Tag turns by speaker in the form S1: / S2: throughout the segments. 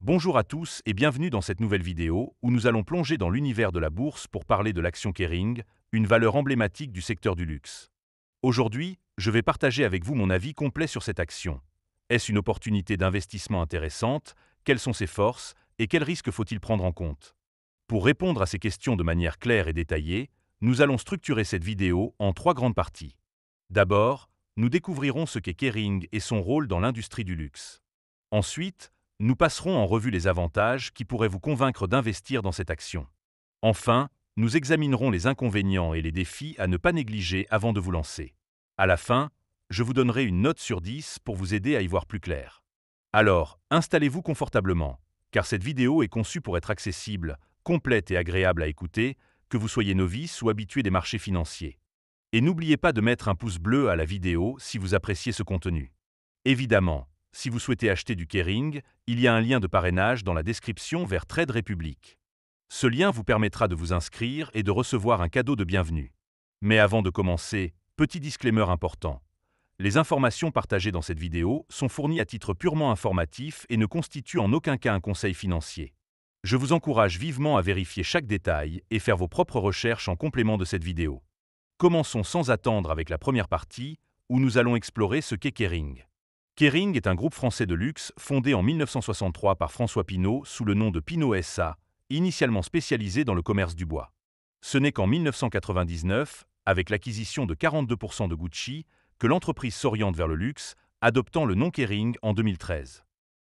S1: Bonjour à tous et bienvenue dans cette nouvelle vidéo où nous allons plonger dans l'univers de la bourse pour parler de l'action Kering, une valeur emblématique du secteur du luxe. Aujourd'hui, je vais partager avec vous mon avis complet sur cette action. Est-ce une opportunité d'investissement intéressante? Quelles sont ses forces? Et quels risques faut-il prendre en compte? Pour répondre à ces questions de manière claire et détaillée, nous allons structurer cette vidéo en trois grandes parties. D'abord, nous découvrirons ce qu'est Kering et son rôle dans l'industrie du luxe. Ensuite, nous passerons en revue les avantages qui pourraient vous convaincre d'investir dans cette action. Enfin, nous examinerons les inconvénients et les défis à ne pas négliger avant de vous lancer. À la fin, je vous donnerai une note sur 10 pour vous aider à y voir plus clair. Alors, installez-vous confortablement, car cette vidéo est conçue pour être accessible, complète et agréable à écouter, que vous soyez novice ou habitué des marchés financiers. Et n'oubliez pas de mettre un pouce bleu à la vidéo si vous appréciez ce contenu. Évidemment, si vous souhaitez acheter du Kering, il y a un lien de parrainage dans la description vers Trade Republic. Ce lien vous permettra de vous inscrire et de recevoir un cadeau de bienvenue. Mais avant de commencer, petit disclaimer important. Les informations partagées dans cette vidéo sont fournies à titre purement informatif et ne constituent en aucun cas un conseil financier. Je vous encourage vivement à vérifier chaque détail et faire vos propres recherches en complément de cette vidéo. Commençons sans attendre avec la première partie, où nous allons explorer ce qu'est Kering. Kering est un groupe français de luxe fondé en 1963 par François Pinault sous le nom de Pinault SA, initialement spécialisé dans le commerce du bois. Ce n'est qu'en 1999, avec l'acquisition de 42% de Gucci, que l'entreprise s'oriente vers le luxe, adoptant le nom Kering en 2013.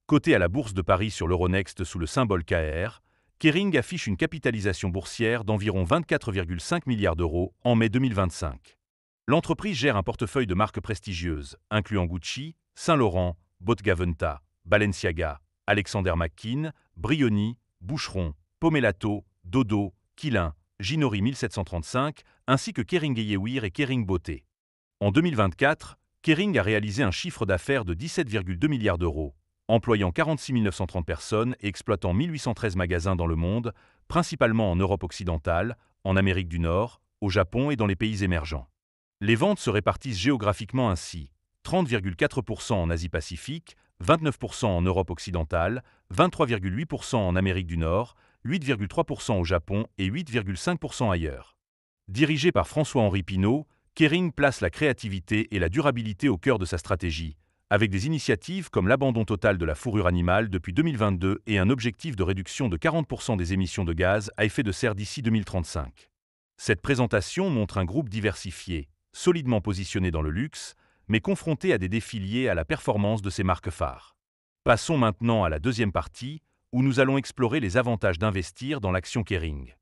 S1: Coté à la Bourse de Paris sur l'Euronext sous le symbole KR, Kering affiche une capitalisation boursière d'environ 24,5 milliards d'euros en mai 2025. L'entreprise gère un portefeuille de marques prestigieuses, incluant Gucci, Saint-Laurent, Bottega Veneta, Balenciaga, Alexander McQueen, Brioni, Boucheron, Pomellato, Dodo, Quilin, Ginori 1735, ainsi que Kering Eyewear et Kering Beauté. En 2024, Kering a réalisé un chiffre d'affaires de 17,2 milliards d'euros, employant 46 930 personnes et exploitant 1813 magasins dans le monde, principalement en Europe occidentale, en Amérique du Nord, au Japon et dans les pays émergents. Les ventes se répartissent géographiquement ainsi: 30,4% en Asie-Pacifique, 29% en Europe occidentale, 23,8% en Amérique du Nord, 8,3% au Japon et 8,5% ailleurs. Dirigé par François-Henri Pinault, Kering place la créativité et la durabilité au cœur de sa stratégie, avec des initiatives comme l'abandon total de la fourrure animale depuis 2022 et un objectif de réduction de 40% des émissions de gaz à effet de serre d'ici 2035. Cette présentation montre un groupe diversifié, solidement positionné dans le luxe, mais confronté à des défis liés à la performance de ses marques phares. Passons maintenant à la deuxième partie, où nous allons explorer les avantages d'investir dans l'action Kering.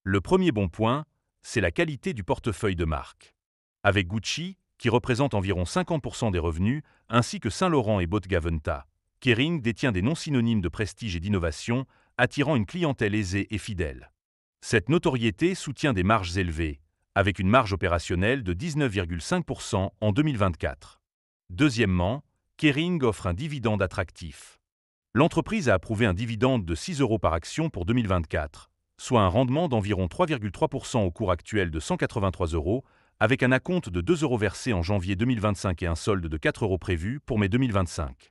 S1: Le premier bon point, c'est la qualité du portefeuille de marque. Avec Gucci, qui représente environ 50% des revenus, ainsi que Saint-Laurent et Bottega Veneta, Kering détient des noms synonymes de prestige et d'innovation, attirant une clientèle aisée et fidèle. Cette notoriété soutient des marges élevées, avec une marge opérationnelle de 19,5% en 2024. Deuxièmement, Kering offre un dividende attractif. L'entreprise a approuvé un dividende de 6 euros par action pour 2024, soit un rendement d'environ 3,3% au cours actuel de 183 euros, avec un acompte de 2 euros versé en janvier 2025 et un solde de 4 euros prévu pour mai 2025.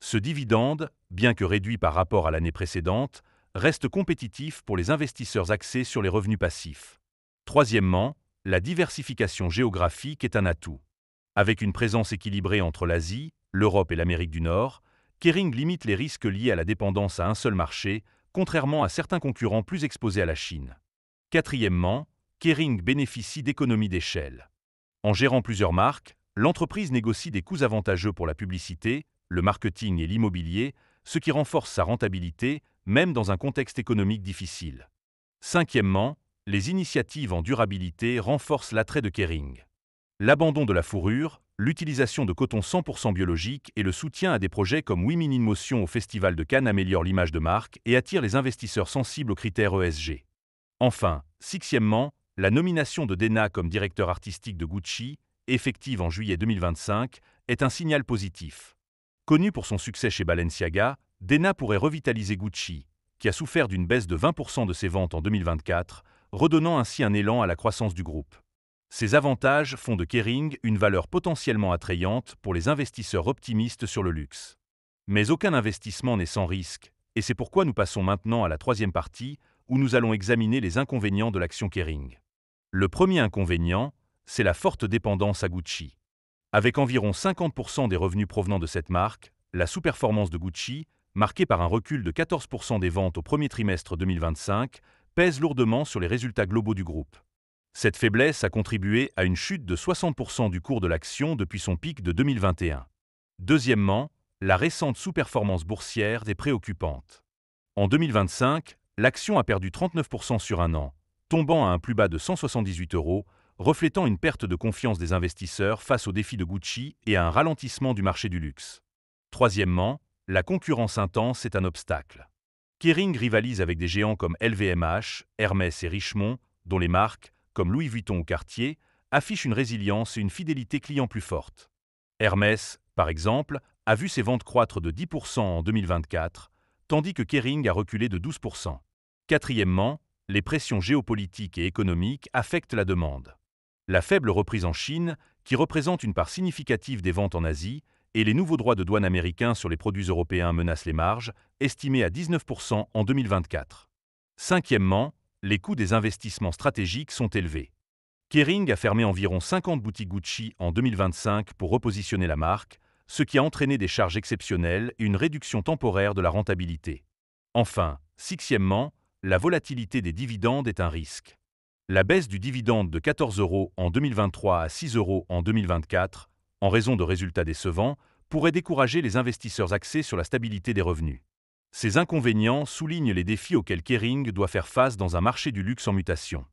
S1: Ce dividende, bien que réduit par rapport à l'année précédente, reste compétitif pour les investisseurs axés sur les revenus passifs. Troisièmement, la diversification géographique est un atout. Avec une présence équilibrée entre l'Asie, l'Europe et l'Amérique du Nord, Kering limite les risques liés à la dépendance à un seul marché, contrairement à certains concurrents plus exposés à la Chine. Quatrièmement, Kering bénéficie d'économies d'échelle. En gérant plusieurs marques, l'entreprise négocie des coûts avantageux pour la publicité, le marketing et l'immobilier, ce qui renforce sa rentabilité, même dans un contexte économique difficile. Cinquièmement, les initiatives en durabilité renforcent l'attrait de Kering. L'abandon de la fourrure, l'utilisation de coton 100% biologique et le soutien à des projets comme Women in Motion au Festival de Cannes améliorent l'image de marque et attirent les investisseurs sensibles aux critères ESG. Enfin, sixièmement, la nomination de Demna comme directeur artistique de Gucci, effective en juillet 2025, est un signal positif. Connu pour son succès chez Balenciaga, Demna pourrait revitaliser Gucci, qui a souffert d'une baisse de 20% de ses ventes en 2024, redonnant ainsi un élan à la croissance du groupe. Ces avantages font de Kering une valeur potentiellement attrayante pour les investisseurs optimistes sur le luxe. Mais aucun investissement n'est sans risque, Et c'est pourquoi nous passons maintenant à la troisième partie, où nous allons examiner les inconvénients de l'action Kering. Le premier inconvénient, c'est la forte dépendance à Gucci. Avec environ 50% des revenus provenant de cette marque, la sous-performance de Gucci, marquée par un recul de 14% des ventes au premier trimestre 2025, pèse lourdement sur les résultats globaux du groupe. Cette faiblesse a contribué à une chute de 60% du cours de l'action depuis son pic de 2021. Deuxièmement, la récente sous-performance boursière est préoccupante. En 2025, l'action a perdu 39% sur un an, tombant à un plus bas de 178 €, reflétant une perte de confiance des investisseurs face aux défis de Gucci et à un ralentissement du marché du luxe. Troisièmement, la concurrence intense est un obstacle. Kering rivalise avec des géants comme LVMH, Hermès et Richemont, dont les marques, comme Louis Vuitton ou Cartier, affichent une résilience et une fidélité client plus forte. Hermès, par exemple, a vu ses ventes croître de 10% en 2024, tandis que Kering a reculé de 12%. Quatrièmement, les pressions géopolitiques et économiques affectent la demande. La faible reprise en Chine, qui représente une part significative des ventes en Asie, et les nouveaux droits de douane américains sur les produits européens menacent les marges, estimées à 19% en 2024. Cinquièmement, les coûts des investissements stratégiques sont élevés. Kering a fermé environ 50 boutiques Gucci en 2025 pour repositionner la marque, ce qui a entraîné des charges exceptionnelles et une réduction temporaire de la rentabilité. Enfin, sixièmement, la volatilité des dividendes est un risque. La baisse du dividende de 14 € en 2023 à 6 € en 2024, en raison de résultats décevants, pourrait décourager les investisseurs axés sur la stabilité des revenus. Ces inconvénients soulignent les défis auxquels Kering doit faire face dans un marché du luxe en mutation.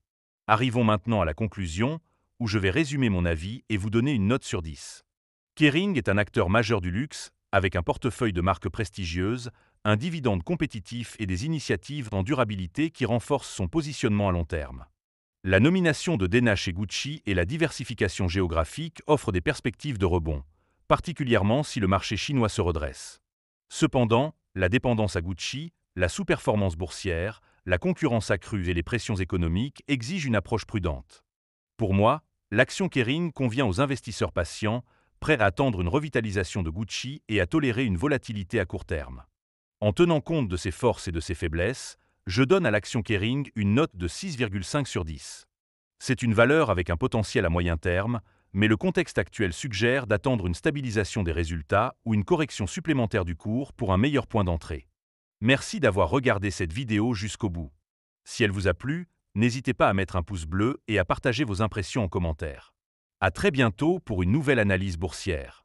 S1: Arrivons maintenant à la conclusion, où je vais résumer mon avis et vous donner une note sur 10. Kering est un acteur majeur du luxe, avec un portefeuille de marques prestigieuses, un dividende compétitif et des initiatives en durabilité qui renforcent son positionnement à long terme. La nomination de Demna chez Gucci et la diversification géographique offrent des perspectives de rebond, particulièrement si le marché chinois se redresse. Cependant, la dépendance à Gucci, la sous-performance boursière, la concurrence accrue et les pressions économiques exigent une approche prudente. Pour moi, l'action Kering convient aux investisseurs patients, prêts à attendre une revitalisation de Gucci et à tolérer une volatilité à court terme. En tenant compte de ses forces et de ses faiblesses, je donne à l'action Kering une note de 6,5 sur 10. C'est une valeur avec un potentiel à moyen terme, mais le contexte actuel suggère d'attendre une stabilisation des résultats ou une correction supplémentaire du cours pour un meilleur point d'entrée. Merci d'avoir regardé cette vidéo jusqu'au bout. Si elle vous a plu, n'hésitez pas à mettre un pouce bleu et à partager vos impressions en commentaire. À très bientôt pour une nouvelle analyse boursière.